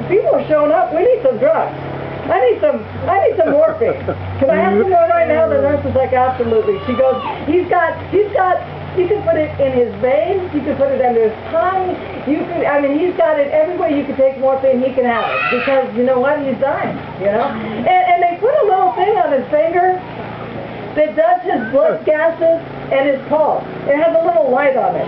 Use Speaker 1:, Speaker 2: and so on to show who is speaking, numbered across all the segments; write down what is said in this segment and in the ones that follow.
Speaker 1: people are showing up. We need some drugs. I need some morphine. Can I have some more right now? The nurse is like, absolutely. She goes, you can put it in his veins, you can put it under his tongue, he's got it every way you can take morphine, he can have it. Because, you know what, he's dying, you know? And they put a little thing on his finger that does his blood gases and his pulse. It has a little light on it.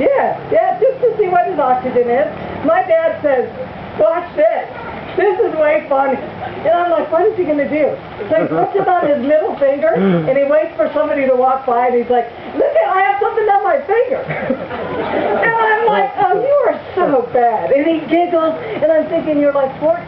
Speaker 1: Yeah, just to see what his oxygen is. My dad says, watch this. This is way funny. And I'm like, what is he going to do? So he puts it on his middle finger, and he waits for somebody to walk by, and he's like, look, I have something on my finger. And I'm like, oh, you are so bad. And he giggles, and I'm thinking, you're like 14.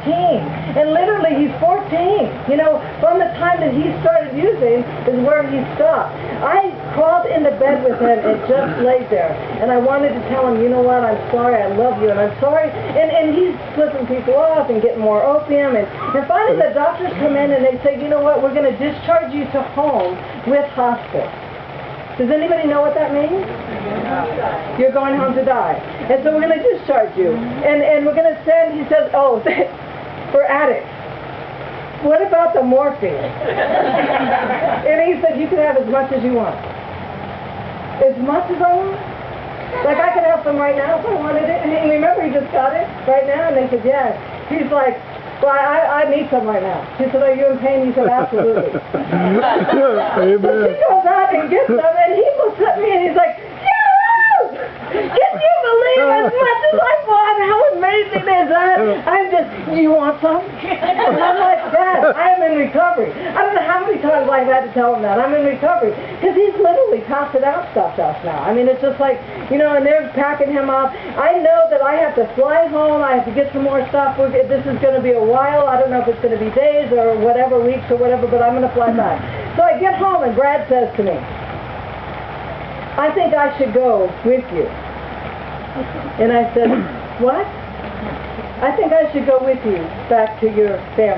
Speaker 1: And literally, he's 14. You know, from the time that he started using is where he stopped. I crawled into bed with him and just laid there. And I wanted to tell him, you know what, I'm sorry, I love you, and I'm sorry. And he's flipping people off and getting more opium. And finally, the doctors come in and they say, you know what, we're going to discharge you to home with hospice. Does anybody know what that means? You're going home to die. And so we're going to discharge you. And we're going to send, he says, oh, for addicts. What about the morphine? And he said, you can have as much as you want. As much as I want? Like I could have some right now if I wanted it. And remember, he just got it right now? And they said, yeah. He's like, well, I need some right now. She said, are you in pain? He said, absolutely. So she goes out and gets some, and he looks at me and he's like, yes! Can you believe as much as I want? How amazing is that? I'm just, you want some? And I'm like, Dad, I am in recovery. I don't know how many times I've had to tell him that. I'm in recovery. Because he's literally passing out stuff to us now. I mean, it's just like, you know, and they're packing him up. I know that I have to fly home. I have to get some more stuff. This is going to be a while. I don't know if it's going to be days or whatever, weeks or whatever, but I'm going to fly back. So I get home and Brad says to me, I think I should go with you. And I said, what? I think I should go with you back to your family.